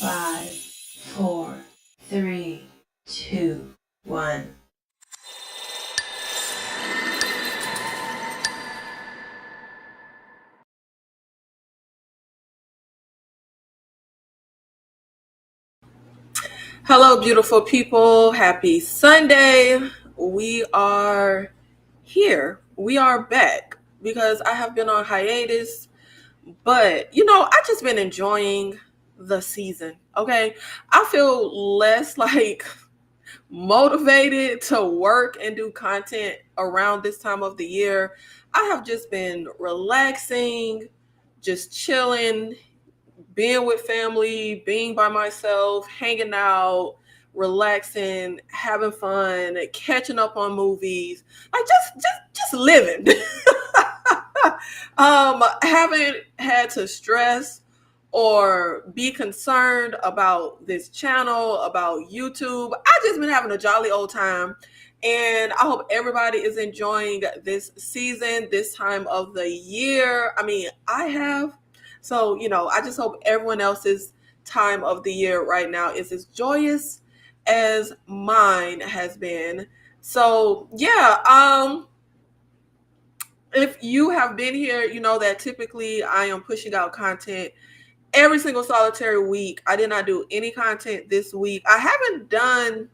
5, 4, 3, 2, 1. Hello, beautiful people. Happy Sunday. We are here. We are back because I have been on hiatus, but I just been enjoying the season. Okay. I feel less like motivated to work and do content around this time of the year. I have just been relaxing, just chilling, being with family, being by myself, hanging out, relaxing, having fun, catching up on movies, like just living. Haven't had to stress or be concerned about this channel, about YouTube. I just been having a jolly old time. And I hope everybody is enjoying this season, this time of the year. I mean, I have. So, I just hope everyone else's time of the year right now is as joyous as mine has been. So, yeah, if you have been here, you know that typically I am pushing out content every single solitary week. I did not do any content this week. I haven't done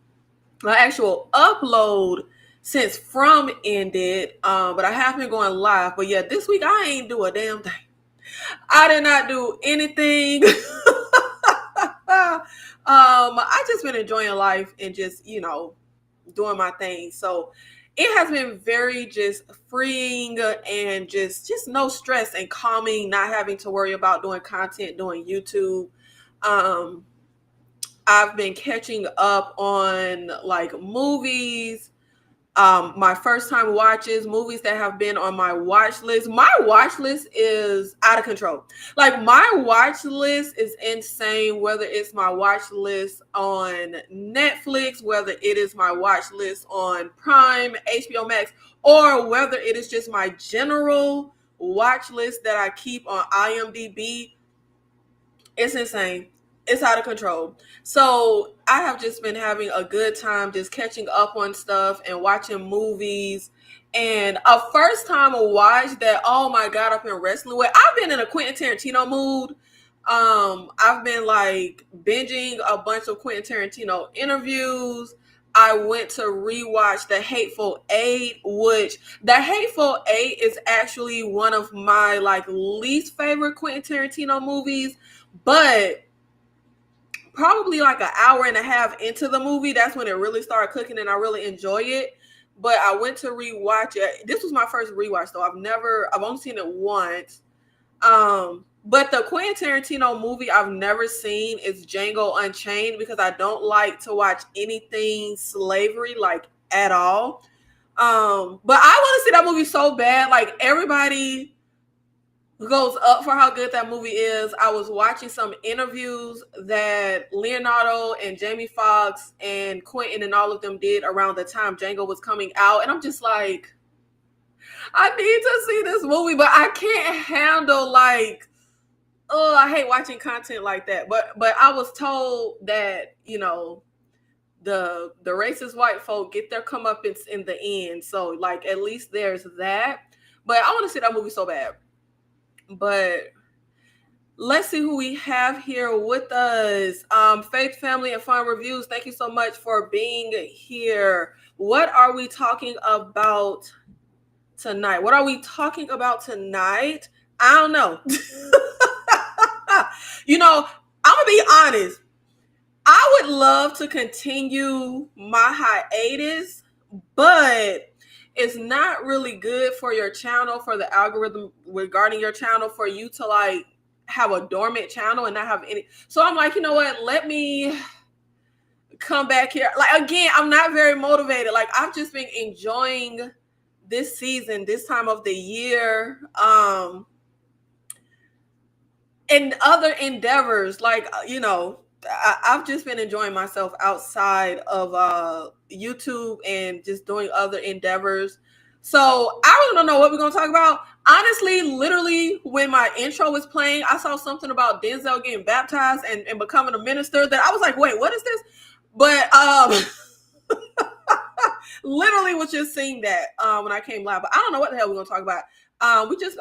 an actual upload since From ended, but I have been going live. But yeah, this week I ain't do a damn thing. I did not do anything. I just been enjoying life and just, doing my thing. So it has been very just freeing and just no stress and calming, not having to worry about doing content, doing YouTube. I've been catching up on like movies, my first time watches, movies that have been on my watch list. My watch list is out of control. Like my watch list is insane, whether it's my watch list on Netflix, whether it is my watch list on Prime, HBO Max, or whether it is just my general watch list that I keep on IMDb. It's insane. It's out of control. So I have just been having a good time just catching up on stuff and watching movies. And a first time watch that, oh my God, I've been wrestling with. I've been in a Quentin Tarantino mood. I've been like binging a bunch of Quentin Tarantino interviews. I went to rewatch The Hateful Eight, which The Hateful Eight is actually one of my like least favorite Quentin Tarantino movies. But probably like an hour and a half into the movie, that's when it really started cooking and I really enjoy it. But I went to rewatch it. This was my first rewatch though. I've only seen it once. But the Quentin Tarantino movie I've never seen is Django Unchained because I don't like to watch anything slavery like at all. But I want to see that movie so bad. Like everybody goes up for how good that movie is. I was watching some interviews that Leonardo and Jamie Foxx and Quentin and all of them did around the time Django was coming out. And I'm just like, I need to see this movie, but I can't handle like, oh, I hate watching content like that. But I was told that, the racist white folk get their comeuppance in the end. So like at least there's that. But I want to see that movie so bad. But let's see who we have here with us. Faith, Family, and Fun Reviews. Thank you so much for being here. What are we talking about tonight? I'm don't know. I'm gonna be honest. I would love to continue my hiatus, but it's not really good for your channel, for the algorithm regarding your channel, for you to like have a dormant channel and not have any. So I'm like, you know what? Let me come back here. Like, again, I'm not very motivated. Like, I've just been enjoying this season, this time of the year, and other endeavors. Like, I've just been enjoying myself outside of YouTube and just doing other endeavors. So I really don't know what we're gonna talk about. Honestly, literally, when my intro was playing, I saw something about Denzel getting baptized and becoming a minister that I was like, wait, what is this? But literally was just seeing that when I came live. But I don't know what the hell we're gonna talk about. We just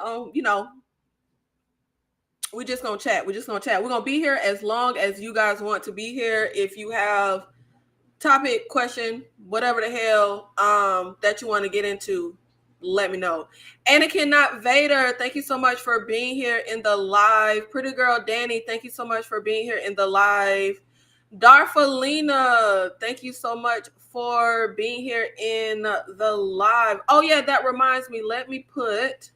we just gonna chat. We're just gonna chat. We're gonna be here as long as you guys want to be here. If you have topic, question, whatever the hell that you want to get into, let me know. Anakin Not Vader, thank you so much for being here in the live. Pretty Girl Danny, thank you so much for being here in the live. Darfalina, thank you so much for being here in the live. Oh yeah, that reminds me. Let me put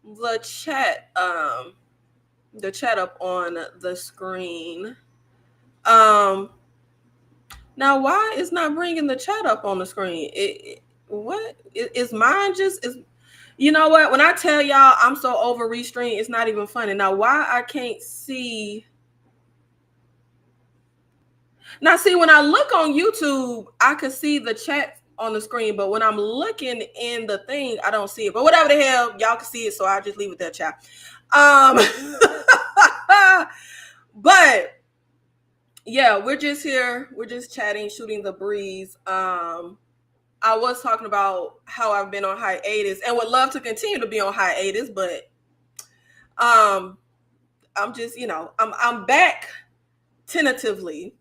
the chat up on the screen. Now, why is not bringing the chat up on the screen? What is mine? Just is. You know what? When I tell y'all I'm so over restream, it's not even funny. Now, why I can't see? Now, see, when I look on YouTube, I can see the chat on the screen, but when I'm looking in the thing, I don't see it. But whatever the hell, y'all can see it, so I'll just leave it there, chat. But yeah, we're just here. We're just chatting, shooting the breeze. I was talking about how I've been on hiatus and would love to continue to be on hiatus, but I'm just, I'm back tentatively.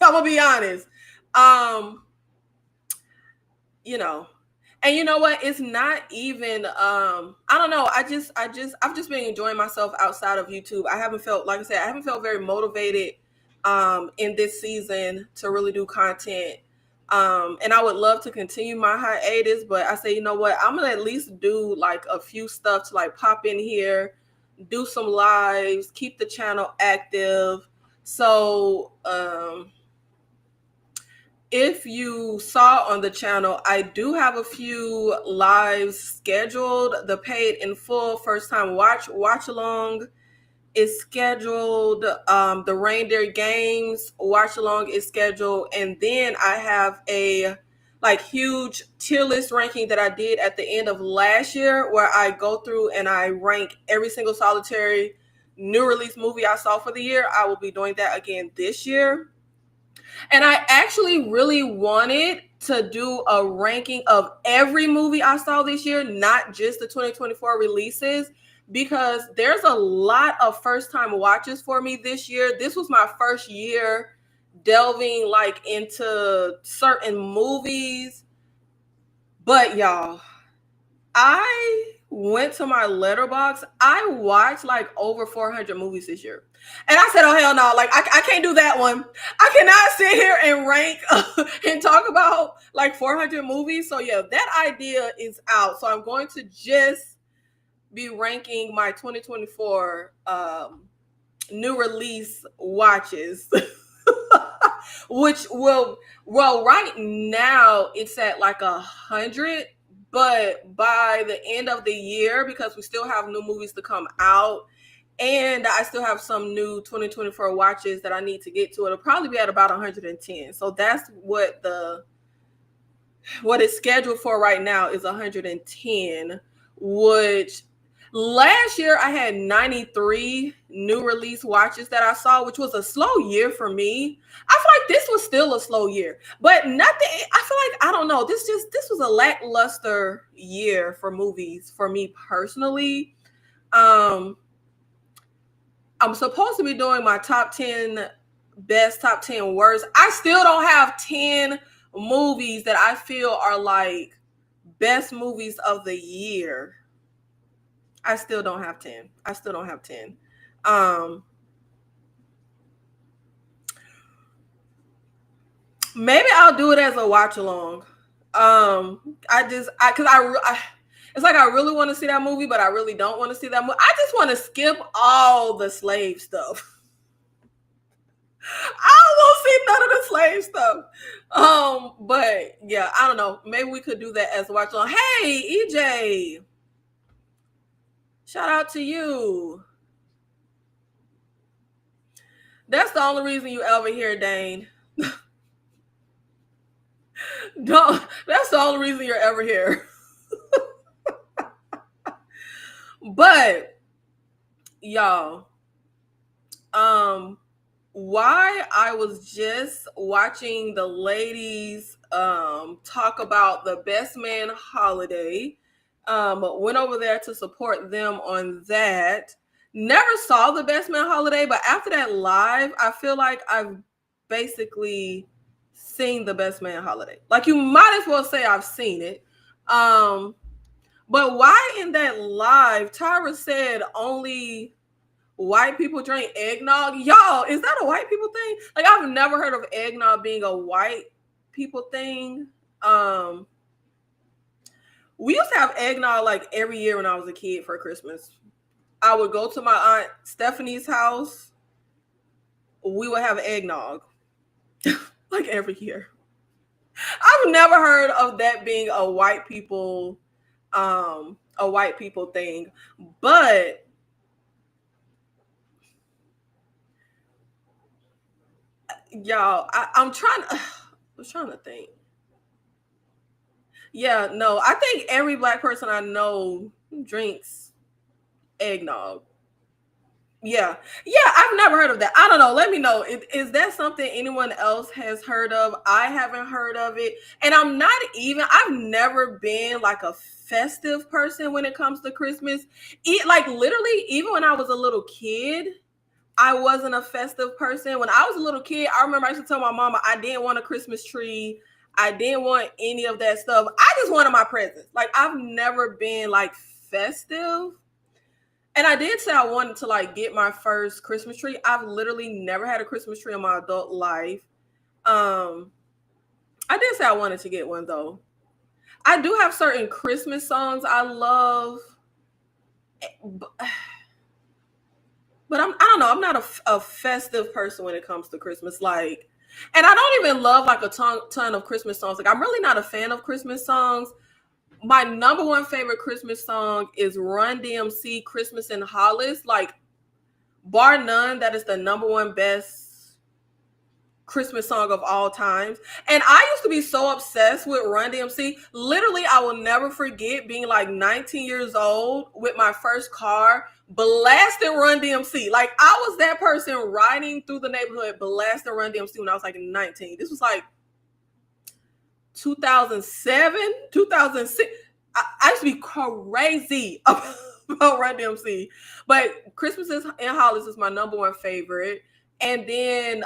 I'm gonna be honest. And you know what? It's not even I don't know. I've just been enjoying myself outside of YouTube. I haven't felt, like I said, I haven't felt very motivated in this season to really do content. And I would love to continue my hiatus, but I say, you know what? I'm gonna at least do like a few stuff to like pop in here, do some lives, keep the channel active. So if you saw on the channel, I do have a few lives scheduled. The paid in full first time watch along is scheduled. The Reindeer Games watch along is scheduled. And then I have a like huge tier list ranking that I did at the end of last year, where I go through and I rank every single solitary new release movie I saw for the year. I will be doing that again this year. And I actually really wanted to do a ranking of every movie I saw this year, not just the 2024 releases, because there's a lot of first-time watches for me this year. This was my first year delving like into certain movies. But y'all, I went to my letterbox. I watched like over 400 movies this year. And I said, oh, hell no. Like, I can't do that one. I cannot sit here and rank and talk about like 400 movies. So yeah, that idea is out. So I'm going to just be ranking my 2024 new release watches, which well, right now it's at like 100. But by the end of the year, because we still have new movies to come out, and I still have some new 2024 watches that I need to get to, it'll probably be at about 110. So that's what it's scheduled for right now is 110, which last year I had 93 new release watches that I saw, which was a slow year for me. I feel like this was still a slow year, but nothing. I feel like, I don't know. This was a lackluster year for movies for me personally. I'm supposed to be doing my top 10 best, top 10 worst. I still don't have 10 movies that I feel are like best movies of the year. I still don't have 10. Maybe I'll do it as a watch along. It's like I really want to see that movie, but I really don't want to see that movie. I just want to skip all the slave stuff. I won't see none of the slave stuff. But yeah, I don't know. Maybe we could do that as a watch along. Hey, EJ. Shout out to you. That's the only reason you ever hear Dane. That's the only reason you're ever here. But y'all, why I was just watching the ladies talk about the Best Man holiday. Went over there to support them on that. Never saw the Best Man holiday, but after that live, I feel like I've basically seen the Best Man holiday. Like, you might as well say I've seen it. But why in that live, Tyra said only white people drink eggnog? Y'all, is that a white people thing? Like, I've never heard of eggnog being a white people thing. We used to have eggnog like every year when I was a kid for Christmas. I would go to my aunt Stephanie's house. We would have eggnog like every year. I've never heard of that being a white people thing. But y'all, I'm trying to think. Yeah, no, I think every black person I know drinks eggnog. Yeah, I've never heard of that. I don't know. Let me know. Is that something anyone else has heard of? I haven't heard of it. And I've never been like a festive person when it comes to Christmas. Like, literally, even when I was a little kid, I wasn't a festive person. When I was a little kid, I remember I used to tell my mama I didn't want a Christmas tree. I didn't want any of that stuff. I just wanted my presents. Like, I've never been like festive. And I did say I wanted to like get my first Christmas tree. I've literally never had a Christmas tree in my adult life. I did say I wanted to get one though. I do have certain Christmas songs I love. But I don't know. I'm not a festive person when it comes to Christmas. Like, and I don't even love like a ton of Christmas songs. Like, I'm really not a fan of Christmas songs. My number one favorite Christmas song is Run DMC Christmas in Hollis. Like, bar none, that is the number one best Christmas song of all times. And I used to be so obsessed with Run DMC. Literally, I will never forget being like 19 years old with my first car, blasting Run DMC. Like, I was that person riding through the neighborhood blasting Run DMC when I was like 19. This was like 2007, 2006. I used to be crazy about Run DMC. But Christmas in Hollis is my number one favorite. And then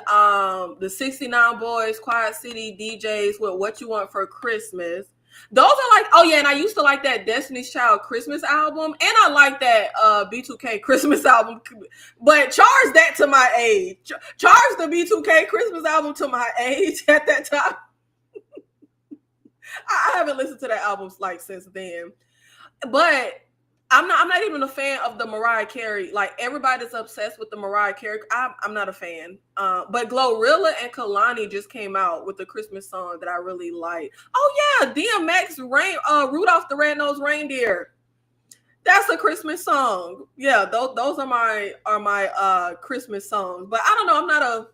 the 69 Boys, Quiet City DJs with What You Want for Christmas. Those are like, oh yeah, and I used to like that Destiny's Child Christmas album. And I like that B2K Christmas album. But charge that to my age. Charge the B2K Christmas album to my age at that time. I haven't listened to that album like since then. But I'm not even a fan of the Mariah Carey. Like, everybody's obsessed with the Mariah Carey. I'm not a fan. But Glorilla and Kalani just came out with a Christmas song that I really like. Oh yeah, DMX Rudolph the Red-Nosed Reindeer. That's a Christmas song. Yeah, those are my Christmas songs. But I don't know,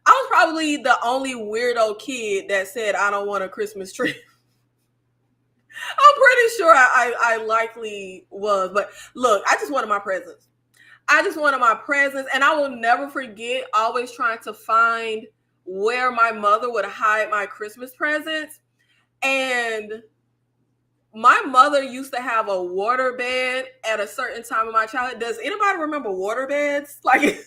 I was probably the only weirdo kid that said I don't want a Christmas tree. I'm pretty sure I likely was. But look, I just wanted my presents. And I will never forget always trying to find where my mother would hide my Christmas presents. And my mother used to have a water bed at a certain time in my childhood. Does anybody remember water beds? Like,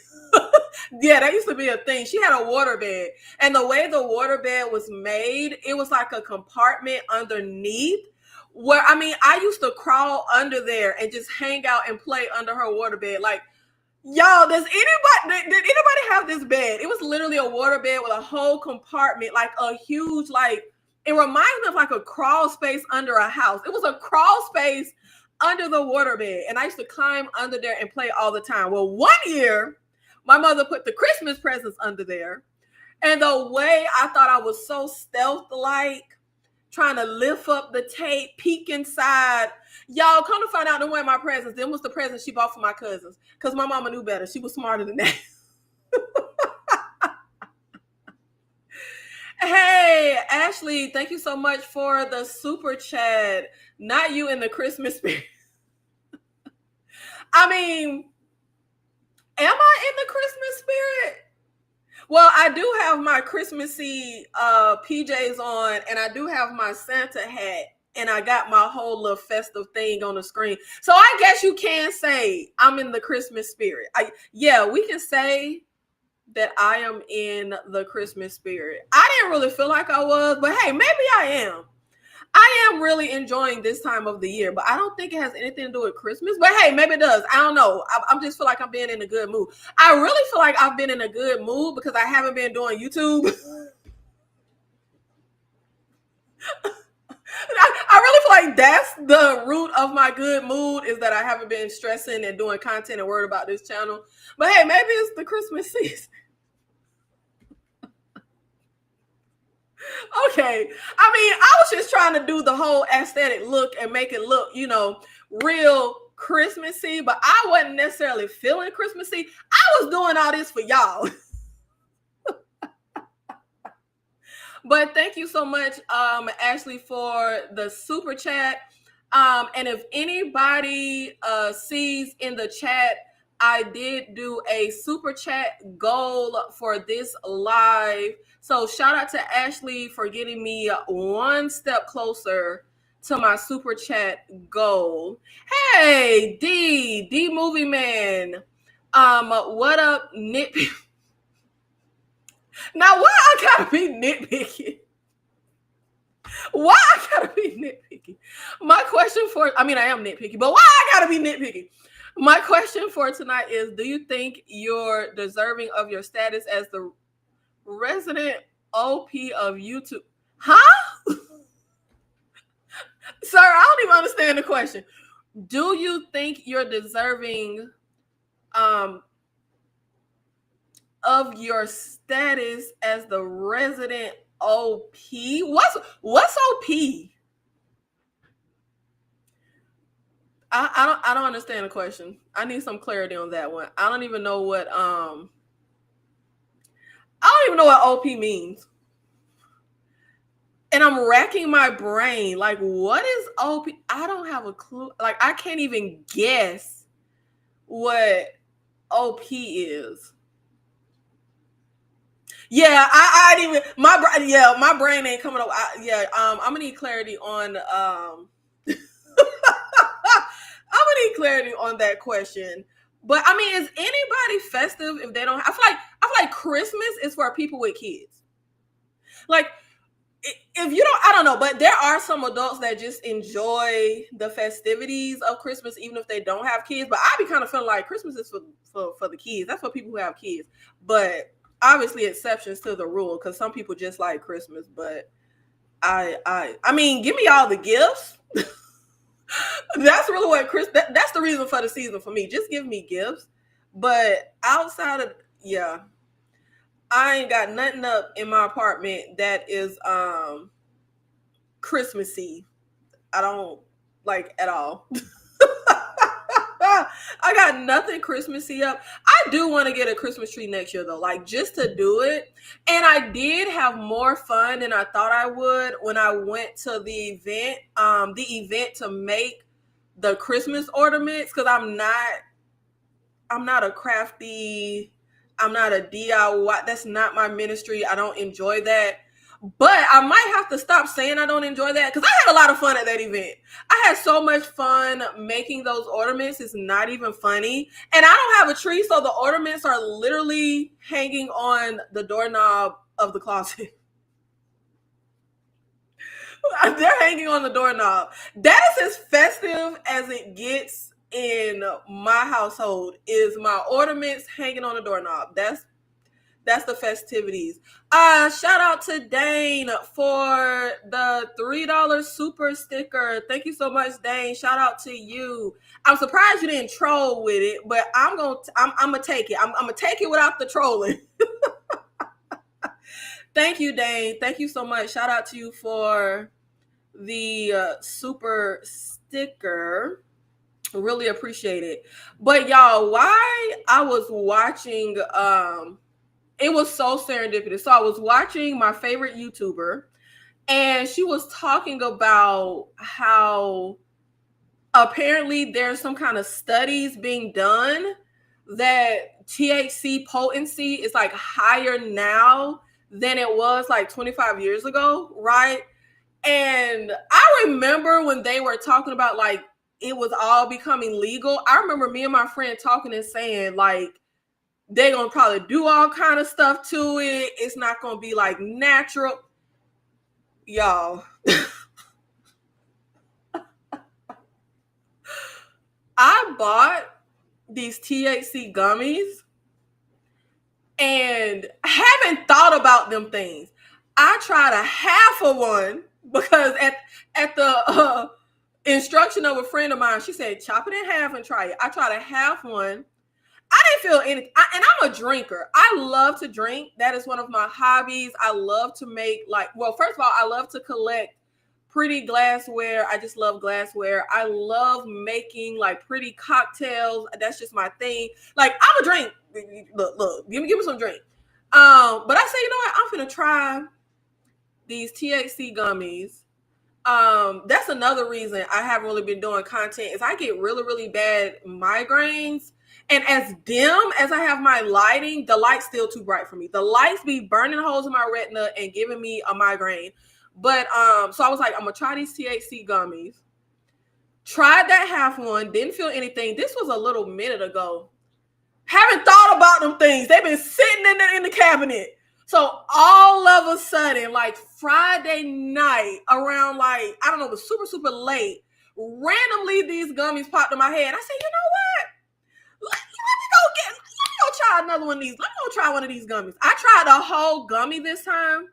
yeah, that used to be a thing. She had a water bed. And the way the water bed was made, it was like a compartment underneath where, I mean, I used to crawl under there and just hang out and play under her water bed. Like, y'all, did anybody have this bed? It was literally a water bed with a whole compartment, like a huge, like, it reminds me of like a crawl space under a house. It was a crawl space under the water bed. And I used to climb under there and play all the time. Well, one year, my mother put the Christmas presents under there. And the way I thought I was so stealth-like, trying to lift up the tape, peek inside. Y'all, come to find out them weren't my presents. Them was the presents she bought for my cousins. Because my mama knew better. She was smarter than that. Hey, Ashley, thank you so much for the super chat. Not you in the Christmas spirit. I mean, am I in the Christmas spirit? Well, I do have my Christmassy PJs on, and I do have my Santa hat, and I got my whole little festive thing on the screen. So I guess you can say I'm in the Christmas spirit. Yeah, we can say that I am in the Christmas spirit. I didn't really feel like I was, but hey, maybe I am. I am really enjoying this time of the year, but I don't think it has anything to do with Christmas. But hey, maybe it does. I don't know. I just feel like I'm being in a good mood. I really feel like I've been in a good mood because I haven't been doing YouTube. I really feel like that's the root of my good mood, is that I haven't been stressing and doing content and worried about this channel. But hey, maybe it's the Christmas season. Okay. I mean, I was just trying to do the whole aesthetic look and make it look, real Christmassy, but I wasn't necessarily feeling Christmassy. I was doing all this for y'all. But thank you so much, Ashley, for the super chat. And if anybody sees in the chat, I did do a super chat goal for this live. So shout out to Ashley for getting me one step closer to my super chat goal. Hey, D Movie Man. What up, nitpicky? Now, why I gotta be nitpicky? Why I gotta be nitpicky? My question I am nitpicky, but why I gotta be nitpicky? My question for tonight is, do you think you're deserving of your status as the resident OP of YouTube? Huh? Sir, I don't even understand the question. Do you think you're deserving of your status as the resident OP? What's OP? I don't understand the question. I need some clarity on that one. I don't even know what OP means. And I'm racking my brain. Like, what is OP? I don't have a clue. Like, I can't even guess what OP is. Yeah, I didn't even my brain ain't coming up. I'm gonna need clarity on I'm gonna need clarity on that question. But I mean, is anybody festive if they don't? I feel like Christmas is for people with kids. Like, if you don't, I don't know, but there are some adults that just enjoy the festivities of Christmas, even if they don't have kids. But I be kind of feeling like Christmas is for the kids. That's for people who have kids. But obviously, exceptions to the rule, because some people just like Christmas. But I mean, give me all the gifts. That's really what that's the reason for the season for me. Just give me gifts. But outside of, I ain't got nothing up in my apartment that is Christmassy. I don't like at all. I got nothing Christmassy up. I do want to get a Christmas tree next year though, like just to do it. And I did have more fun than I thought I would when I went to the event to make the Christmas ornaments, because I'm not a crafty, I'm not a DIY. That's not my ministry. I don't enjoy that. But I might have to stop saying I don't enjoy that, because I had a lot of fun at that event. I had so much fun making those ornaments. It's not even funny. And I don't have a tree, so the ornaments are literally hanging on the doorknob of the closet. They're hanging on the doorknob. That is as festive as it gets in my household, is my ornaments hanging on the doorknob. That's the festivities. Shout out to Dane for the $3 super sticker. Thank you so much, Dane. Shout out to you. I'm surprised you didn't troll with it, but I'm gonna take it. I'm gonna take it without the trolling. Thank you, Dane. Thank you so much. Shout out to you for the super sticker. Really appreciate it. But y'all, why I was watching it was so serendipitous. So I was watching my favorite YouTuber, and she was talking about how apparently there's some kind of studies being done that THC potency is like higher now than it was like 25 years ago, right? And I remember when they were talking about like it was all becoming legal. I remember me and my friend talking and saying like they're gonna probably do all kind of stuff to it. It's not gonna be like natural. Y'all. I bought these THC gummies and haven't thought about them things. I tried a half of one because at the instruction of a friend of mine, she said, chop it in half and try it. I tried a half one. I didn't feel anything. And I'm a drinker. I love to drink. That is one of my hobbies. I love to make first of all, I love to collect pretty glassware. I just love glassware. I love making like pretty cocktails. That's just my thing. Like I'm a drink. Look, give me some drink. But I say, you know what? I'm finna try these THC gummies. That's another reason I haven't really been doing content is I get really, really bad migraines. And as dim as I have my lighting, the light's still too bright for me. The lights be burning holes in my retina and giving me a migraine. But so I was like, I'm gonna try these THC gummies. Tried that half one, didn't feel anything. This was a little minute ago. Haven't thought about them things. They've been sitting in the cabinet. So all of a sudden, like Friday night, around like, I don't know, it was super, super late, randomly these gummies popped in my head. I said, you know what? Let me go try another one of these. Let me go try one of these gummies. I tried a whole gummy this time.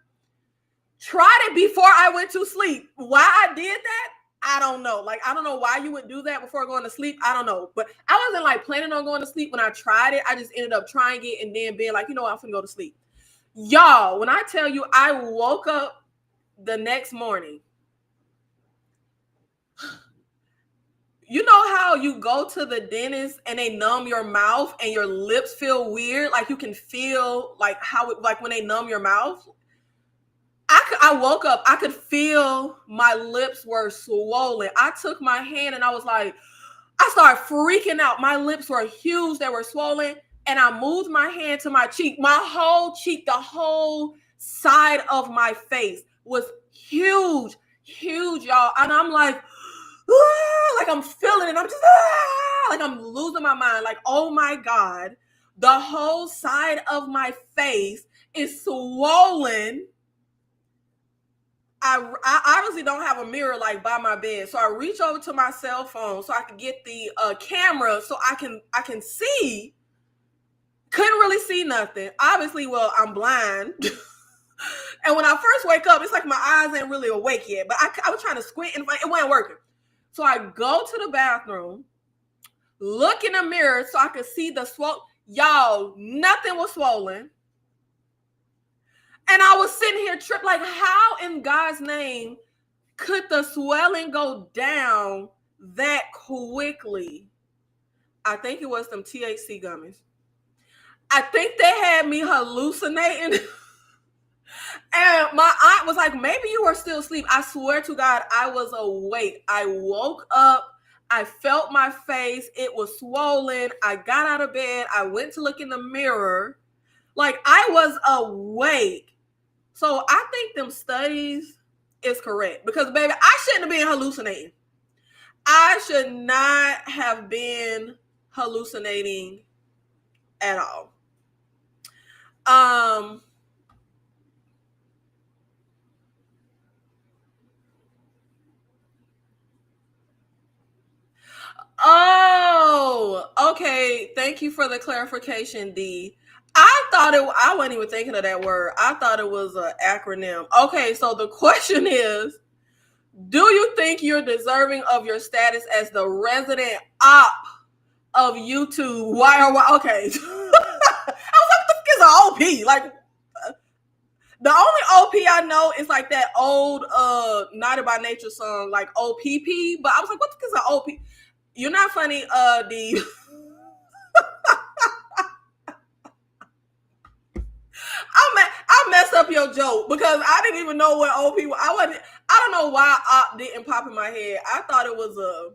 Tried it before I went to sleep. Why I did that, I don't know. Like, I don't know why you would do that before going to sleep. I don't know. But I wasn't like planning on going to sleep when I tried it. I just ended up trying it and then being like, you know what, I'm finna go to sleep. Y'all, when I tell you I woke up the next morning, you know how you go to the dentist and they numb your mouth and your lips feel weird? Like you can feel like like when they numb your mouth. I woke up, I could feel my lips were swollen. I took my hand and I was like, I started freaking out. My lips were huge, they were swollen. And I moved my hand to my cheek. My whole cheek, the whole side of my face was huge, y'all. And I'm like I'm feeling it. I'm just like I'm losing my mind. Like, oh my God, the whole side of my face is swollen. I obviously don't have a mirror like by my bed, so I reach over to my cell phone so I can get the camera so I can see. Couldn't really see nothing. Obviously, well, I'm blind. And when I first wake up, it's like my eyes ain't really awake yet. But I was trying to squint and it wasn't working. So I go to the bathroom, look in the mirror so I could see the swollen. Y'all, nothing was swollen. And I was sitting here tripped, like, how in God's name could the swelling go down that quickly? I think it was some THC gummies. I think they had me hallucinating. And my aunt was like, maybe you were still asleep. I swear to God, I was awake. I woke up. I felt my face. It was swollen. I got out of bed. I went to look in the mirror. Like, I was awake. So I think them studies is correct. Because, baby, I shouldn't have been hallucinating. I should not have been hallucinating at all. Oh, okay. Thank you for the clarification, D. I wasn't even thinking of that word. I thought it was an acronym. Okay, so the question is, do you think you're deserving of your status as the resident op of YouTube? Why? Okay. I was like, what the fuck is an OP? Like, the only OP I know is like that old Naughty by Nature song, like OPP. But I was like, what the fuck is an OP? You're not funny, D. I messed up your joke because I didn't even know what OP was. I don't know why op didn't pop in my head. I thought it was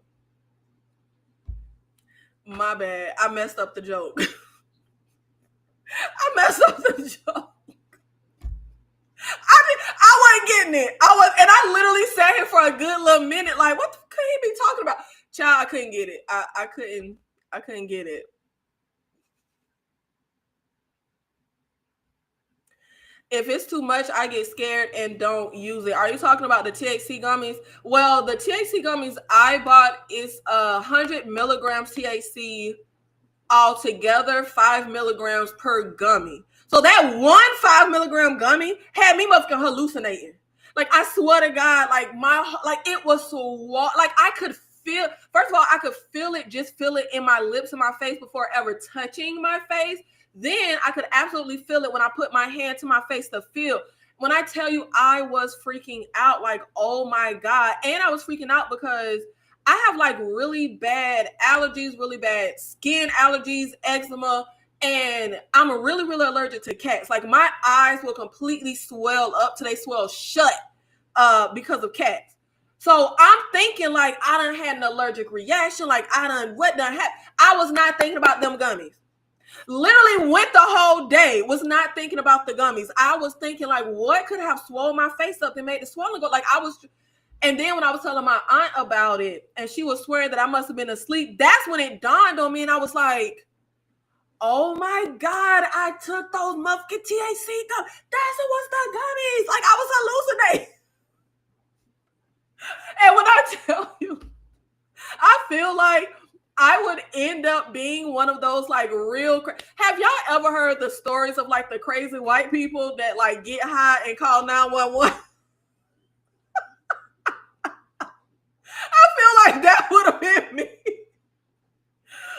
My bad. I messed up the joke. I messed up the joke. I wasn't getting it. And I literally sat here for a good little minute, like, what could he be talking about? Child, I couldn't get it. I couldn't get it. If it's too much, I get scared and don't use it. Are you talking about the THC gummies? Well, the THC gummies I bought is 100 milligrams THC altogether, 5 milligrams per gummy. So that one 5 milligram gummy had me motherfucking hallucinating. Like, I swear to God, like it was so, like, I could feel, first of all, I could feel it in my lips and my face before ever touching my face. Then I could absolutely feel it when I put my hand to my face to feel. When I tell you I was freaking out, like, oh my God. And I was freaking out because I have like really bad allergies, really bad skin allergies, eczema, and I'm really, really allergic to cats. Like, my eyes will completely swell up till they swell shut because of cats. So I'm thinking like I done had an allergic reaction, like what done happened? I was not thinking about them gummies. Literally went the whole day, was not thinking about the gummies. I was thinking like, what could have swollen my face up and made the swelling go? Like, and then when I was telling my aunt about it and she was swearing that I must have been asleep, that's when it dawned on me and I was like, oh my God, I took those motherfucking THC gummies. That's what was the gummies. Like, I was hallucinating. And when I tell you, I feel like I would end up being one of those like real. Have y'all ever heard the stories of like the crazy white people that like get high and call 911? I feel like that would have been me.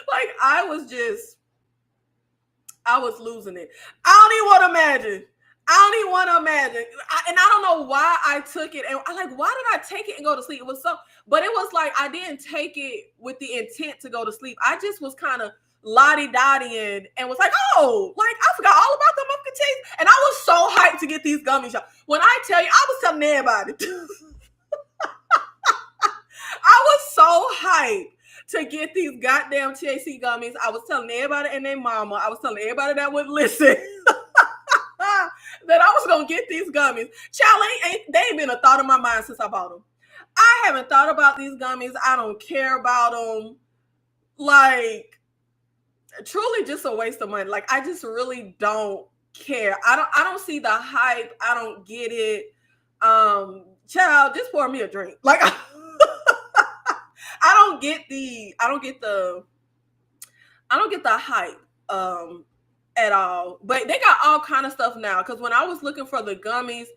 Like, I was losing it. I don't even want to imagine. And I don't know why I took it. And I like, why did I take it and go to sleep? But it was like, I didn't take it with the intent to go to sleep. I just was kind of lottie-dottieing and was like, oh, like, I forgot all about the muffin taste. And I was so hyped to get these gummies. When I tell you, I was telling everybody. I was so hyped to get these goddamn THC gummies. I was telling everybody and their mama. I was telling everybody that would listen that I was going to get these gummies. Child, they ain't been a thought in my mind since I bought them. I haven't thought about these gummies. I don't care about them. Like, truly just a waste of money. Like, I just really don't care. I don't see the hype. I don't get it. Child, just pour me a drink. Like, I don't get the hype at all. But they got all kind of stuff now. Because when I was looking for the gummies,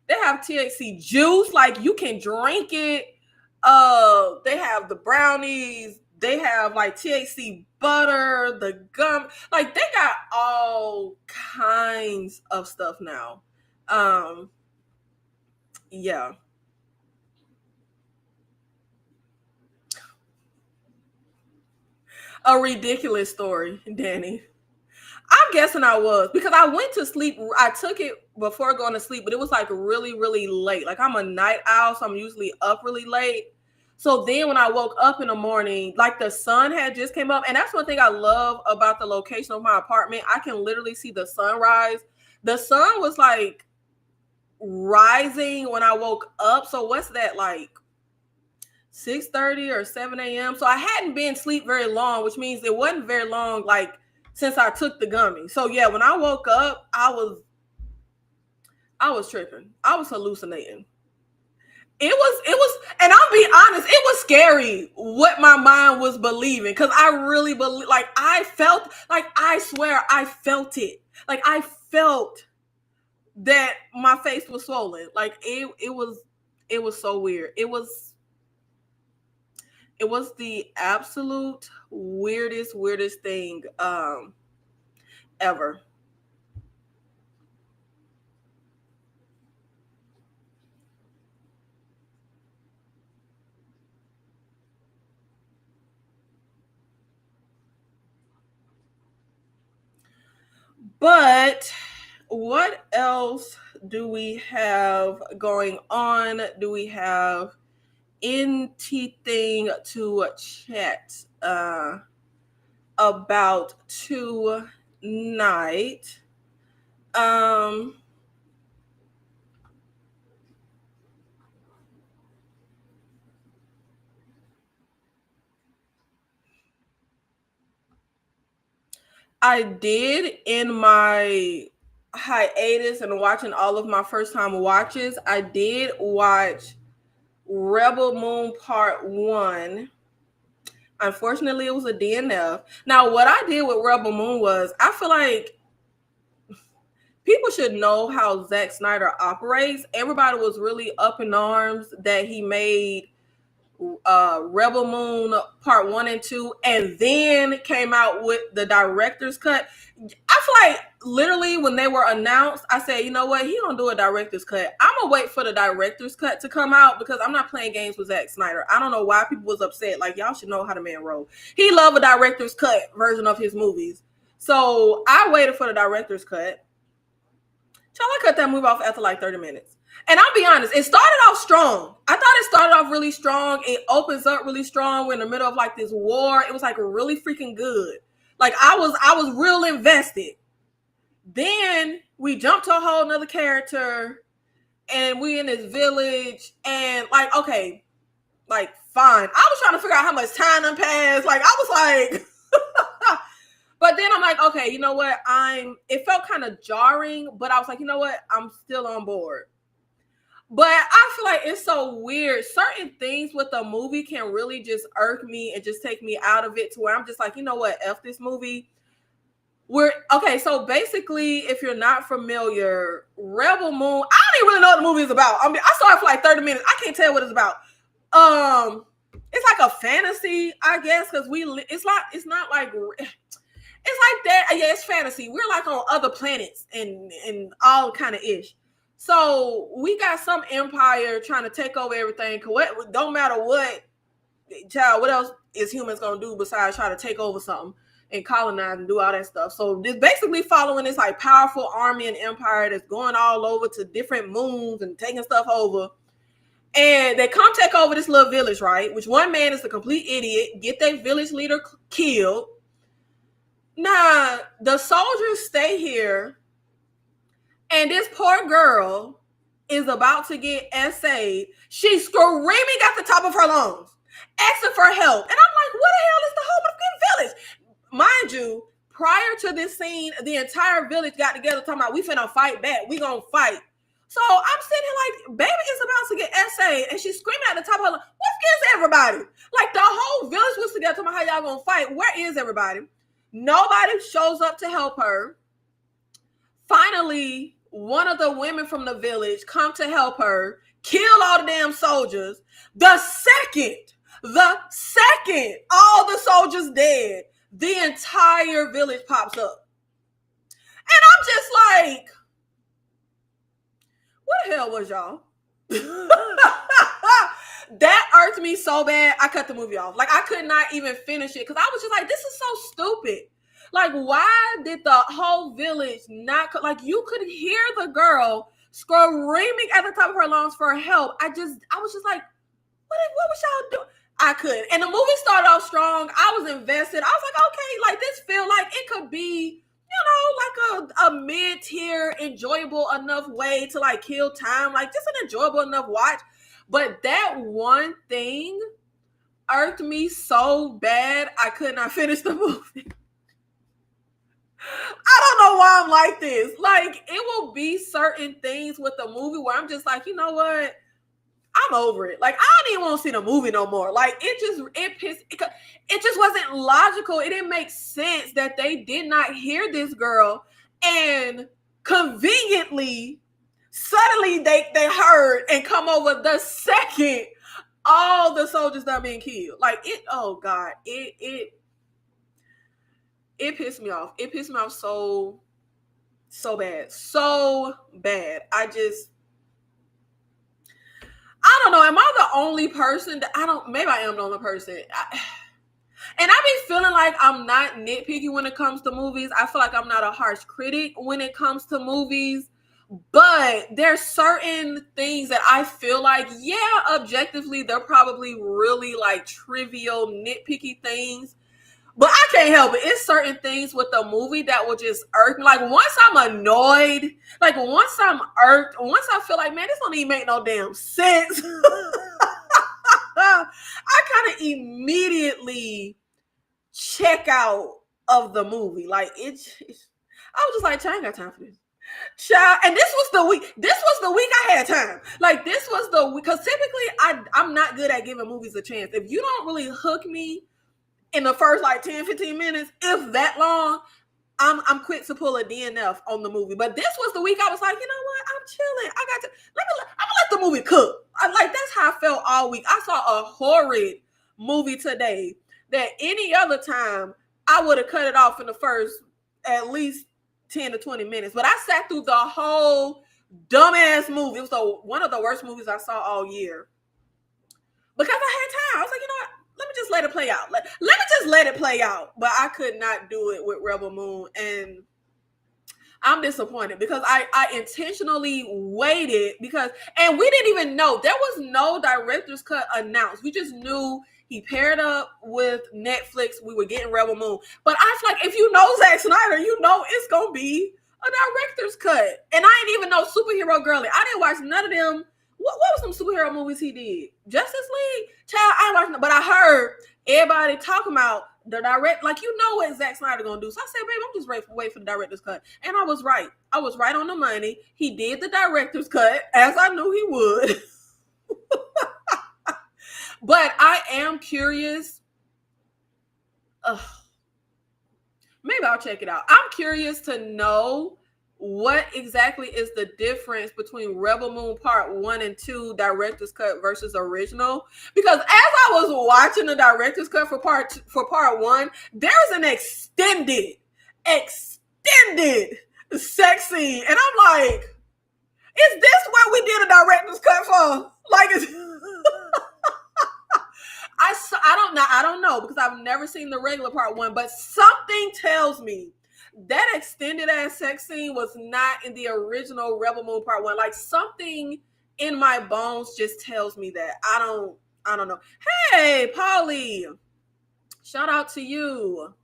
they have THC juice, like you can drink it. They have the brownies. They have like THC butter, the gum. Like, they got all kinds of stuff now. Yeah. A ridiculous story, Danny. I'm guessing I was, because I went to sleep. I took it before going to sleep, but it was like really, really late. Like, I'm a night owl, so I'm usually up really late. So then when I woke up in the morning, like, the sun had just came up. And that's one thing I love about the location of my apartment. I can literally see the sunrise. The sun was like rising when I woke up. So what's that, like 6:30 or 7 a.m.? So I hadn't been asleep very long, which means it wasn't very long, like, since I took the gummy. So yeah, when I woke up, I was tripping. I was hallucinating. It was, and I'll be honest, it was scary what my mind was believing. Cause I really believe, like, I felt, like, I swear I felt it. Like, I felt that my face was swollen. Like, it was so weird. It was the absolute weirdest thing ever. But what else do we have going on? Do we have anything to chat? about tonight. I did in my hiatus and watching all of my first time watches. I did watch Rebel Moon Part 1. Unfortunately, it was a DNF. Now, what I did with Rebel Moon was I feel like people should know how Zack Snyder operates. Everybody was really up in arms that he made Rebel Moon Part 1 and 2 and then came out with the director's cut. I feel like literally when they were announced, I said, you know what, he don't do a director's cut. I'm gonna wait for the director's cut to come out because I'm not playing games with Zack Snyder. I don't know why people was upset. Like, y'all should know how the man roll. He love a director's cut version of his movies. So I waited for the director's cut. Child, I cut that movie off after like 30 minutes. And I'll be honest, it started off strong. I thought it started off really strong. It opens up really strong. We're in the middle of like this war. It was like really freaking good. Like I was real invested. Then we jumped to a whole nother character and we in this village and like, okay, like fine. I was trying to figure out how much time done passed. Like I was like, but then I'm like, okay, you know what? It felt kind of jarring, but I was like, you know what? I'm still on board. But I feel like it's so weird. Certain things with a movie can really just irk me and just take me out of it to where I'm just like, you know what? F this movie. So basically, if you're not familiar, Rebel Moon, I don't even really know what the movie is about. I mean, I saw it for like 30 minutes. I can't tell what it's about. It's like a fantasy, I guess, because it's not like that. Yeah, it's fantasy. We're like on other planets and all kind of ish. So we got some empire trying to take over everything. Don't matter what, child, what else is humans going to do besides try to take over something and colonize and do all that stuff? So this basically following this like powerful army and empire that's going all over to different moons and taking stuff over. And they come take over this little village, right? Which one man is a complete idiot, get their village leader killed. Now, the soldiers stay here. And this poor girl is about to get essayed. She's screaming at the top of her lungs, asking for help. And I'm like, what the hell is the whole fucking village? Mind you, prior to this scene, the entire village got together talking about, we finna fight back. We gonna fight. So I'm sitting here like, baby is about to get essayed. And she's screaming at the top of her lungs. What gives everybody? Like the whole village was together talking about how y'all gonna fight. Where is everybody? Nobody shows up to help her. Finally, one of the women from the village come to help her, kill all the damn soldiers. The second, all the soldiers dead, the entire village pops up. And I'm just like, what the hell was y'all? That irked me so bad, I cut the movie off. Like, I could not even finish it because I was just like, this is so stupid. Like, why did the whole village not, like, you could hear the girl screaming at the top of her lungs for help. I was just like, what was y'all doing? I couldn't. And the movie started off strong. I was invested. I was like, okay, like, this feel like it could be, you know, like a mid-tier, enjoyable enough way to, like, kill time. Like, just an enjoyable enough watch. But that one thing irked me so bad, I could not finish the movie. I don't know why I'm like this. Like, it will be certain things with the movie where I'm just like, you know what? I'm over it. Like, I don't even want to see the movie no more. Like, it just wasn't logical. It didn't make sense that they did not hear this girl and conveniently, suddenly they heard and come over the second all the soldiers that are being killed. Like, oh God, it pissed me off. It pissed me off so bad. So bad. I don't know. Am I the only person that maybe I am the only person. And I be feeling like I'm not nitpicky when it comes to movies. I feel like I'm not a harsh critic when it comes to movies. But there's certain things that I feel like, yeah, objectively, they're probably really like trivial, nitpicky things. But I can't help it. It's certain things with the movie that will just irk me. Like once I'm annoyed, like once I'm irked, once I feel like, man, this don't even make no damn sense. I kind of immediately check out of the movie. Like I was just like, I ain't got time for this. Child, and this was the week. This was the week I had time. Like this was the week, because typically I'm not good at giving movies a chance. If you don't really hook me in the first like 10-15 minutes, if that long, I'm quick to pull a DNF on the movie. But this was the week I was like, you know what? I'm chilling. I'm gonna let the movie cook. Like that's how I felt all week. I saw a horrid movie today that any other time I would have cut it off in the first at least 10 to 20 minutes. But I sat through the whole dumbass movie. It was one of the worst movies I saw all year. Because I had time. I was like, you know what? Let me just let it play out. Let me just let it play out. But I could not do it with Rebel Moon. And I'm disappointed because I intentionally waited and we didn't even know. There was no director's cut announced. We just knew he paired up with Netflix. We were getting Rebel Moon. But I feel like if you know Zack Snyder, you know it's going to be a director's cut. And I didn't even know Superhero Girly. I didn't watch none of them. What was some superhero movies he did? Justice League? Child, I ain't watching them. But I heard everybody talking about the direct, like, you know what Zack Snyder going to do. So I said, baby, I'm just wait for the director's cut. And I was right. I was right on the money. He did the director's cut, as I knew he would. But I am curious. Maybe I'll check it out. I'm curious to know what exactly is the difference between Rebel Moon Part 1 and 2 director's cut versus original. Because as I was watching the director's cut for part 1, there's an extended sex scene. And I'm like, is this what we did a director's cut for? Like, I don't know because I've never seen the regular part 1, but something tells me that extended ass sex scene was not in the original Rebel Moon Part 1. Like something in my bones just tells me that. I don't know. Hey, Polly, shout out to you.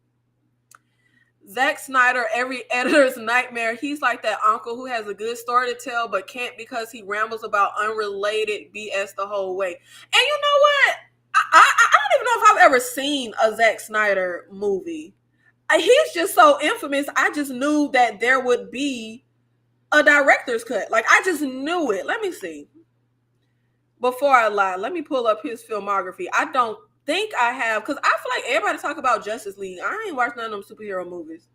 Zack Snyder, every editor's nightmare. He's like that uncle who has a good story to tell, but can't because he rambles about unrelated BS the whole way. And you know what? I don't even know if I've ever seen a Zack Snyder movie. He's just so infamous. I just knew that there would be a director's cut. Like, I just knew it. Let me see. Before I lie, let me pull up his filmography. I don't think I have, because I feel like everybody talk about Justice League. I ain't watched none of them superhero movies.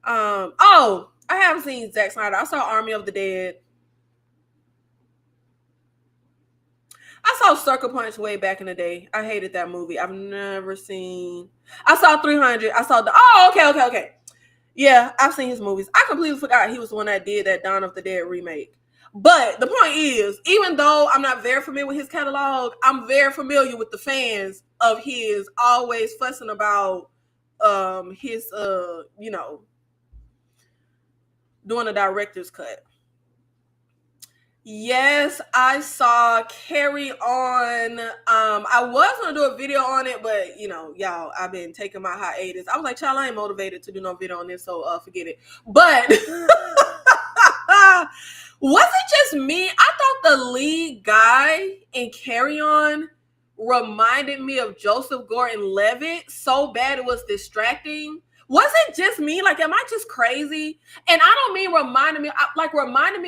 I haven't seen Zack Snyder. I saw Army of the Dead. I saw Sucker Punch way back in the day. I hated that movie. I've never seen. I saw 300. I saw okay. Yeah, I've seen his movies. I completely forgot he was the one that did that Dawn of the Dead remake. But the point is, even though I'm not very familiar with his catalog, I'm very familiar with the fans of his always fussing about his doing a director's cut. Yes, I saw Carry On. I was going to do a video on it, but, y'all, I've been taking my hiatus. I was like, child, I ain't motivated to do no video on this, so forget it. But was it just me? I thought the lead guy in Carry On reminded me of Joseph Gordon-Levitt so bad it was distracting. Was it just me? Like, am I just crazy? And I don't mean reminding me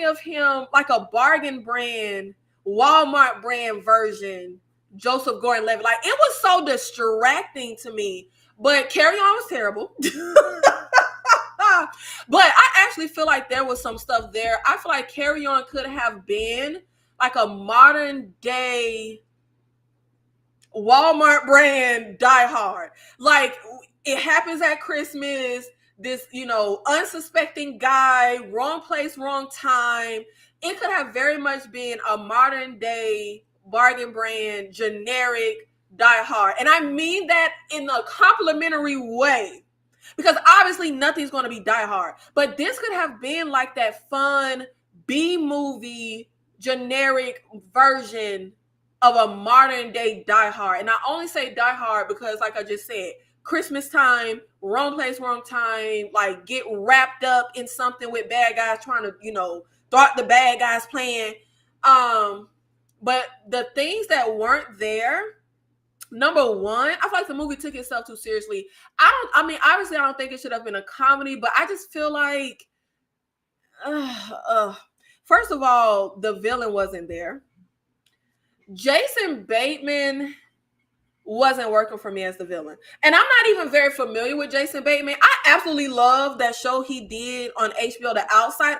of him like a bargain brand, Walmart brand version, Joseph Gordon-Levitt. Like, it was so distracting to me. But Carry On was terrible. But I actually feel like there was some stuff there. I feel like Carry On could have been like a modern day Walmart brand Die Hard. Like, it happens at Christmas. This, unsuspecting guy, wrong place, wrong time. It could have very much been a modern day bargain brand, generic Die Hard. And I mean that in a complimentary way. Because obviously nothing's going to be Die Hard. But this could have been like that fun B-movie generic version of a modern day Die Hard. And I only say Die Hard because, like I just said, Christmas time, wrong place, wrong time, like get wrapped up in something with bad guys trying to, thwart the bad guys plan. But the things that weren't there, number one, I feel like the movie took itself too seriously. Obviously I don't think it should have been a comedy, but I just feel like, first of all, the villain wasn't there. Jason Bateman wasn't working for me as the villain. And I'm not even very familiar with Jason Bateman. I absolutely love that show he did on HBO, The Outside.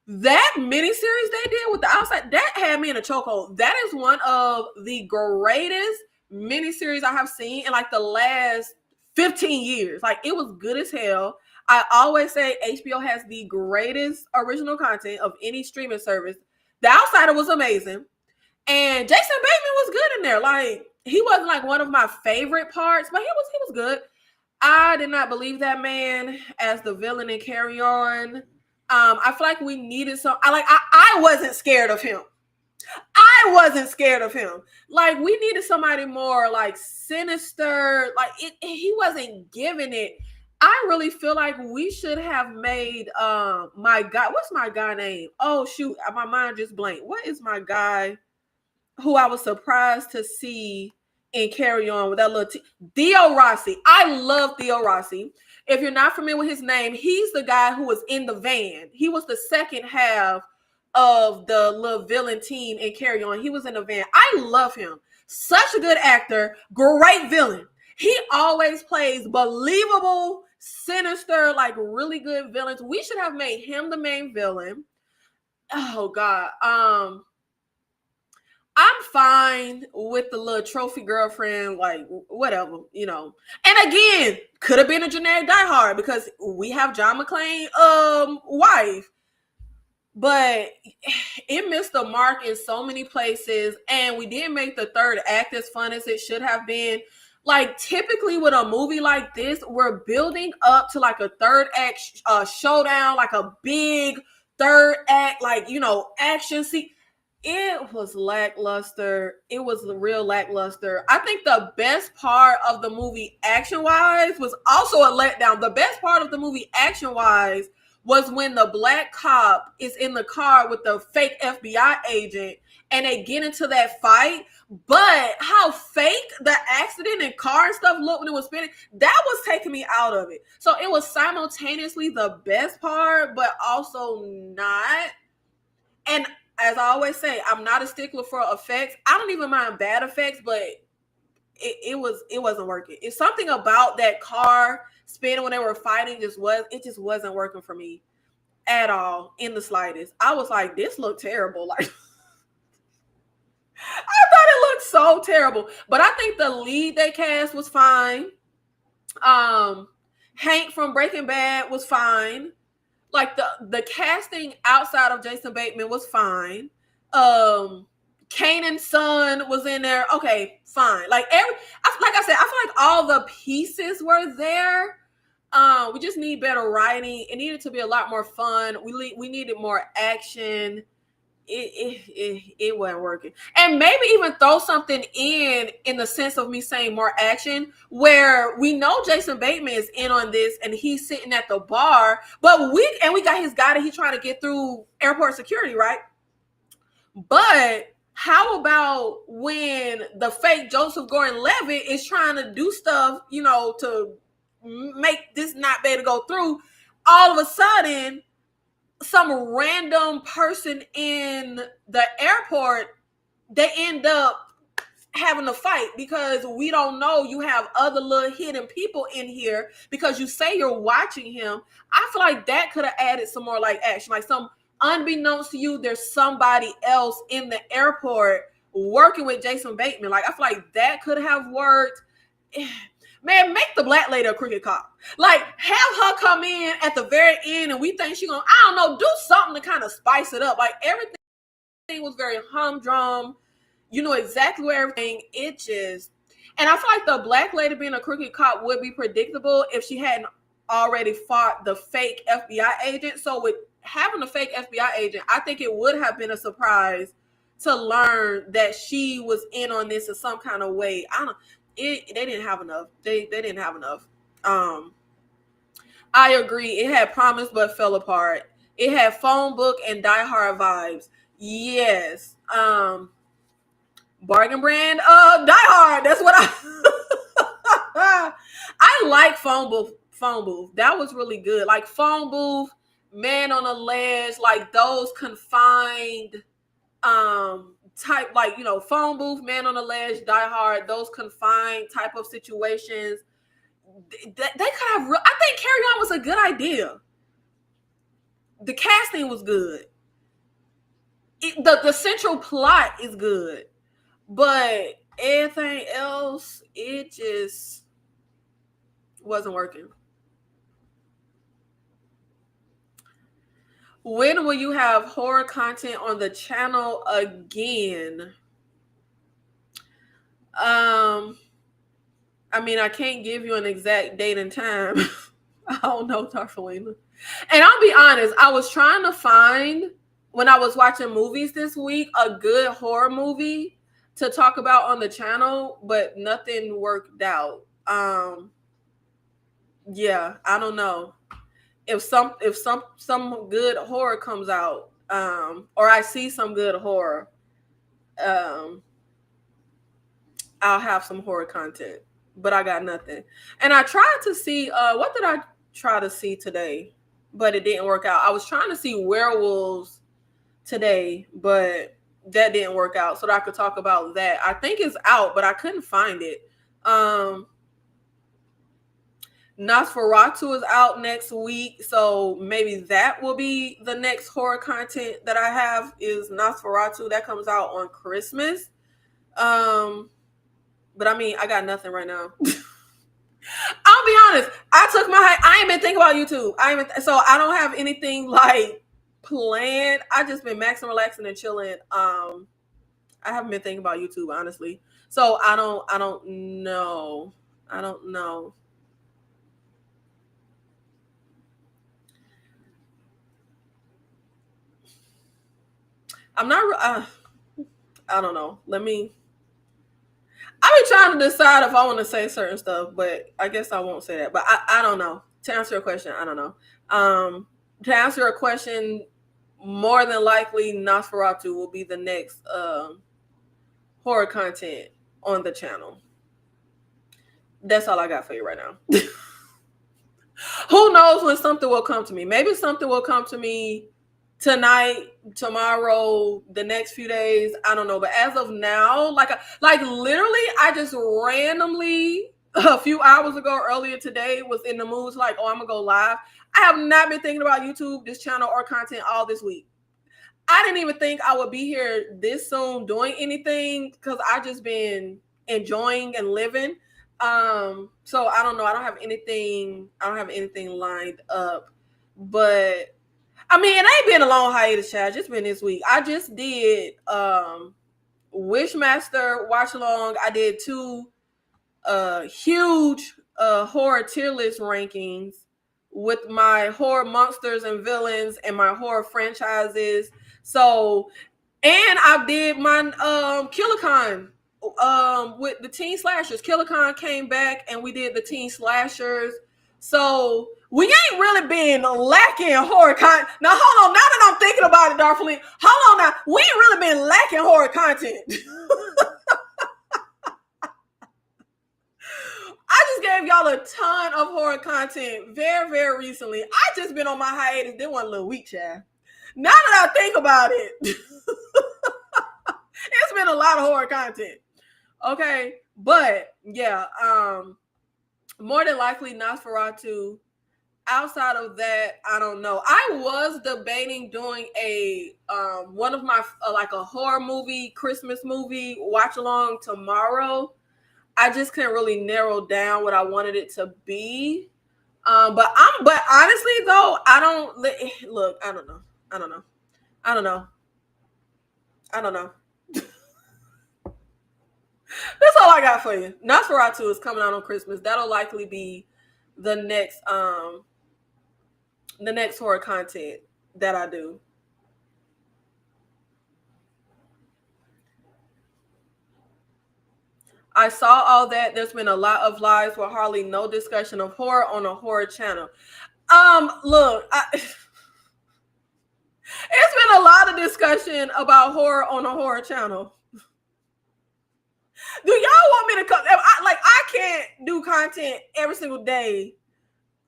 That miniseries they did with The Outside, that had me in a chokehold. That is one of the greatest miniseries I have seen in like the last 15 years. Like, it was good as hell. I always say HBO has the greatest original content of any streaming service. The Outsider was amazing. And Jason Bateman was good in there. Like, he wasn't like one of my favorite parts, but he was good. I did not believe that man as the villain in Carry On. I feel like we needed I wasn't scared of him. I wasn't scared of him. Like, we needed somebody more like sinister. Like, he wasn't giving it. I really feel like we should have made my guy. What's my guy name? Oh shoot, my mind just blanked. What is my guy who I was surprised to see in Carry On with that little Theo Rossi? I love Theo Rossi. If you're not familiar with his name, he's the guy who was in the van. He was the second half of the little villain team in Carry On. He was in the van. I love him. Such a good actor. Great villain. He always plays believable, sinister, like really good villains. We should have made him the main villain. Oh God. I'm fine with the little trophy girlfriend, like whatever, And again, could have been a generic Die Hard because we have John McClane wife. But it missed the mark in so many places, and we didn't make the third act as fun as it should have been. Like, typically with a movie like this, we're building up to like a third act showdown, like a big third act, like, action scene. It was lackluster. It was real lackluster. I think the best part of the movie action-wise was also a letdown. The best part of the movie action-wise was when the black cop is in the car with the fake FBI agent and they get into that fight. But how fake the accident and car and stuff looked when it was spinning, that was taking me out of it. So it was simultaneously the best part, but also not. And as I always say, I'm not a stickler for effects. I don't even mind bad effects, but it wasn't working. It's something about that car spinning when they were fighting just wasn't working for me at all in the slightest. I was like, this looked terrible. Like, I thought it looked so terrible. But I think the lead they cast was fine. Hank from Breaking Bad was fine. Like, the casting outside of Jason Bateman was fine. Kanan's son was in there. Okay, fine. Like I said, I feel like all the pieces were there. We just need better writing. It needed to be a lot more fun. We needed more action. It wasn't working. And maybe even throw something in the sense of me saying more action, where we know Jason Bateman is in on this and he's sitting at the bar, but we got his guy that he's trying to get through airport security, right? But how about when the fake Joseph Gordon-Levitt is trying to do stuff, to make this not be able to go through? All of a sudden, some random person in the airport, they end up having a fight because we don't know you have other little hidden people in here because you say you're watching him. I feel like that could have added some more like action, like some unbeknownst to you, there's somebody else in the airport working with Jason Bateman. Like, I feel like that could have worked. Man, make the black lady a crooked cop. Like, have her come in at the very end and we think she's gonna, I don't know, do something to kind of spice it up. Like, everything was very humdrum. You know exactly where everything itches. And I feel like the black lady being a crooked cop would be predictable if she hadn't already fought the fake FBI agent. So with having a fake FBI agent, I think it would have been a surprise to learn that she was in on this in some kind of way. they didn't have enough. They didn't have enough. I agree. It had promise but fell apart. It had phone book and Die Hard vibes. Yes. Bargain brand Die Hard. That's what I like phone booth. Phone booth. That was really good. Like phone booth, man on a ledge, like those confined type, like, you know, phone booth, man on a ledge, Die Hard, those confined type of situations. They could have. I think Carry On was a good idea. The casting was good. The central plot is good, but everything else, it just wasn't working. When will you have horror content on the channel again? I mean, I can't give you an exact date and time. I don't know, Tarfelina. And I'll be honest, I was trying to find, when I was watching movies this week, a good horror movie to talk about on the channel, but nothing worked out. Yeah, I don't know. If some good horror comes out, or I see some good horror, I'll have some horror content. But I got nothing. And I tried to see, what did I try to see today? But it didn't work out. I was trying to see werewolves today, but that didn't work out. So that I could talk about that. I think it's out, but I couldn't find it. Nosferatu is out next week, so maybe that will be the next horror content that I have is Nosferatu. That comes out on Christmas. But I mean, I got nothing right now. I'll be honest. I ain't been thinking about YouTube. So I don't have anything like planned. I just been maxing, relaxing, and chilling. I haven't been thinking about YouTube, honestly. So I don't know. I don't know. I'm not. I don't know. I've been trying to decide if I want to say certain stuff, but I guess I won't say that. But I don't know. To answer your question, I don't know. To answer your question, more than likely, Nosferatu will be the next horror content on the channel. That's all I got for you right now. Who knows when something will come to me? Maybe something will come to me tonight, tomorrow, the next few days. I don't know. But as of now, like literally, I just randomly a few hours ago, earlier today, was in the mood like, oh, I'm gonna go live. I have not been thinking about YouTube, this channel, or content all this week. I didn't even think I would be here this soon doing anything because I just been enjoying and living. So I don't know. I don't have anything lined up. But I mean, it ain't been a long hiatus, child. Just been this week. I just did Wishmaster watch along. I did 2 huge horror tier list rankings with my horror monsters and villains and my horror franchises. So, and I did my KillerCon with the teen slashers. KillerCon came back and we did the teen slashers. So we ain't really been lacking horror content. Now hold on. Now that I'm thinking about it, Darfleet, hold on now. We ain't really been lacking horror content. I just gave y'all a ton of horror content very, very recently. I just been on my hiatus. Then 1 little week, child. Now that I think about it, it's been a lot of horror content. Okay, but yeah, more than likely Nosferatu. Outside of that, I don't know. I was debating doing a one of my like a horror movie, Christmas movie watch along tomorrow. I just couldn't really narrow down what I wanted it to be. But honestly though, I don't look. I don't know. That's all I got for you. Nosferatu is coming out on Christmas. That'll likely be the next horror content that I do. I saw all that. There's been a lot of lives with hardly no discussion of horror on a horror channel. Look, it's been a lot of discussion about horror on a horror channel. Do y'all want me to come? I can't do content every single day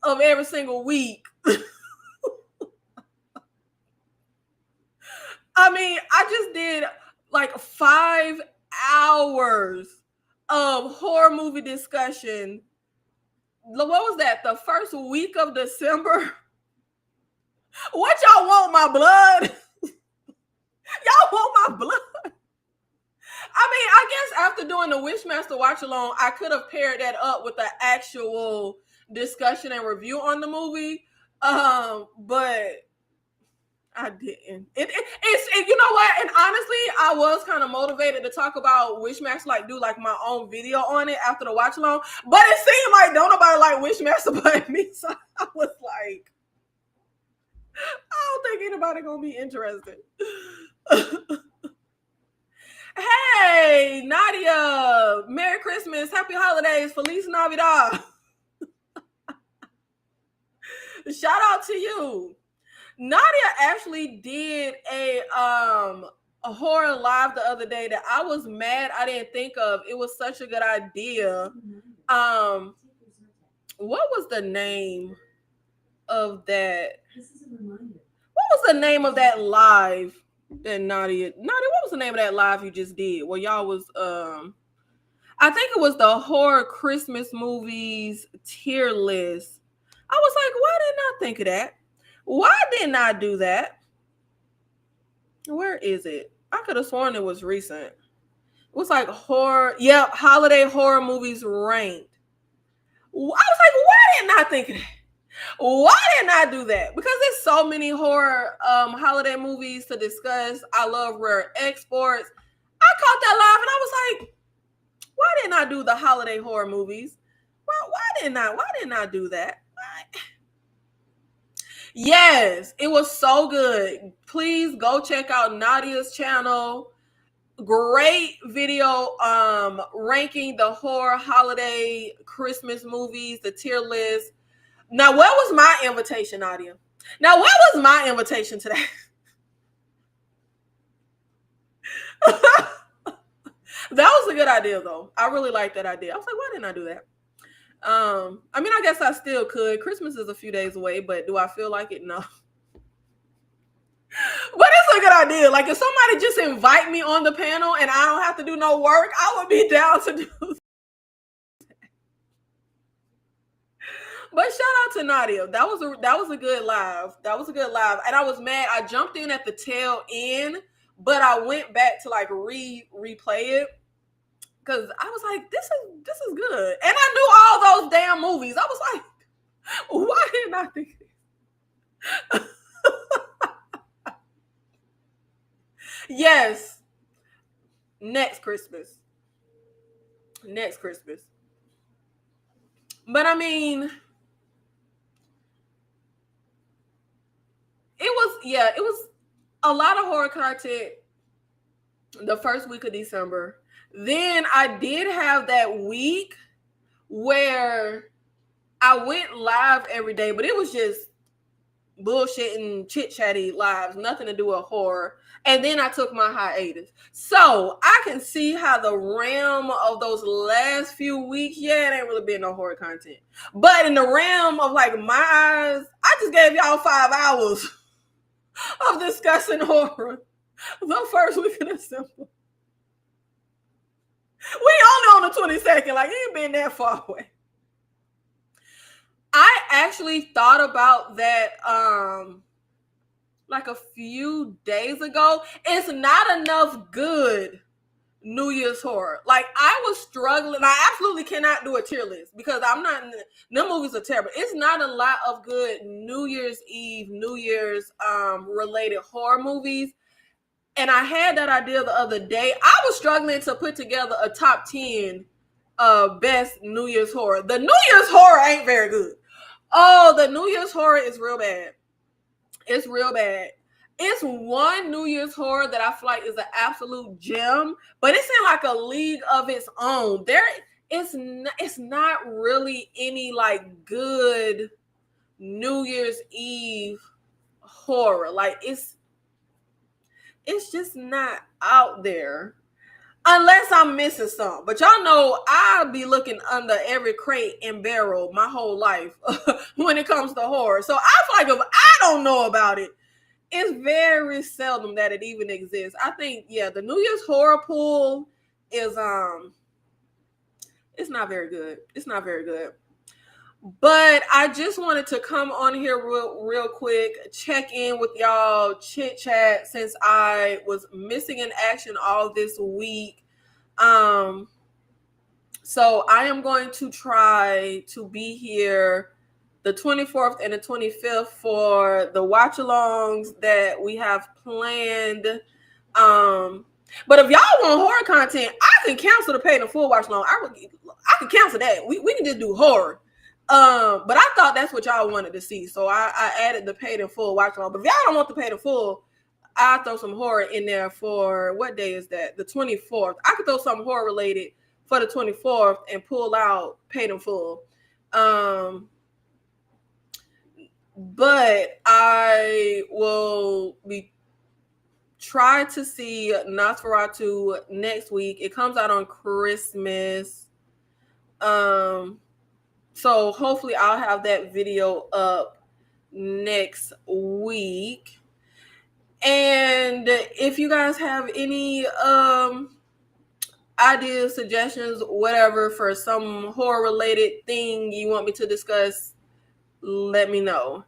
of every single week. I mean, I just did like 5 hours of horror movie discussion. What was that? The first week of December? What y'all want, my blood? Y'all want my blood? I mean, I guess after doing the Wishmaster watch along, I could have paired that up with the actual discussion and review on the movie. But I didn't. It's you know what? And honestly, I was kind of motivated to talk about Wishmaster, like do like my own video on it after the watch along. But it seemed like don't nobody like Wishmaster but me. So I was like, I don't think anybody gonna be interested. Hey, Nadia, Merry Christmas, Happy Holidays, Feliz Navidad. Shout out to you. Nadia actually did a horror live the other day that I was mad I didn't think of. It was such a good idea. What was the name of that? What was the name of that live that Nadia, what was the name of that live you just did? Well, y'all was I think it was the horror Christmas movies tier list. I was like, why didn't I think of that? Why didn't I do that? Where is it? I could have sworn it was recent. It was like horror, holiday horror movies ranked. I was like, why didn't I think of that? Why didn't I do that? Because there's so many horror holiday movies to discuss. I love rare exports. I caught that live and I was like, why didn't I do the holiday horror movies? Well, why didn't I do that? Yes, it was so good. Please go check out Nadia's channel. Great video ranking the horror holiday Christmas movies, the tier list. Now, what was my invitation, Nadia? Now, what was my invitation today? That was a good idea, though. I really liked that idea. I was like, why didn't I do that? I mean, I guess I still could. Christmas is a few days away, but do I feel like it? No. But it's a good idea. Like, if somebody just invite me on the panel and I don't have to do no work, I would be down to do that. But shout out to Nadia. That was a good live. That was a good live. And I was mad. I jumped in at the tail end, but I went back to like replay it. Because I was like, this is good. And I knew all those damn movies. I was like, why didn't I think of this? Yes. Next Christmas. But I mean, it was a lot of horror content the first week of December. Then I did have that week where I went live every day, but it was just bullshit and chit-chatty lives, nothing to do with horror. And then I took my hiatus. So I can see how the realm of those last few weeks, it ain't really been no horror content. But in the realm of like my eyes, I just gave y'all 5 hours of discussing horror the first week of December. We only on the 22nd, like it ain't been that far away. I actually thought about that like a few days ago. It's not enough good New Year's horror. Like I was struggling. I absolutely cannot do a tier list because I'm not, them movies are terrible. It's not a lot of good New Year's Eve, New Year's related horror movies. And I had that idea the other day. I was struggling to put together a top 10 best New Year's horror. The New Year's horror ain't very good. Oh, the New Year's horror is real bad. It's real bad. It's one New Year's horror that I feel like is an absolute gem, but it's in like a league of its own. It's not really any like good New Year's Eve horror. Like it's just not out there. Unless I'm missing some. But y'all know I'll be looking under every crate and barrel my whole life when it comes to horror. So I feel like if I don't know about it, it's very seldom that it even exists. I think, yeah, the New Year's horror pool is it's not very good. It's not very good. But I just wanted to come on here real quick, check in with y'all, chit chat, since I was missing in action all this week. So I am going to try to be here the 24th and the 25th for the watch alongs that we have planned. But if y'all want horror content, I can cancel the paid in full watch along. I can cancel that. We can just do horror. But I thought that's what y'all wanted to see, so I added the paid in full watch along. But if y'all don't want the paid in full, I'll throw some horror in there for what day is that? The 24th. I could throw something horror related for the 24th and pull out paid in full. But I will be try to see Nosferatu next week. It comes out on Christmas. So hopefully I'll have that video up next week. And if you guys have any ideas, suggestions, whatever for some horror related thing you want me to discuss, let me know.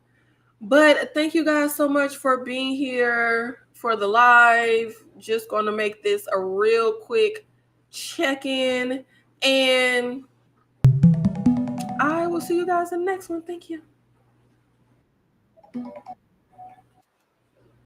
But thank you guys so much for being here for the live. Just going to make this a real quick check-in, and I will see you guys in the next one. Thank you.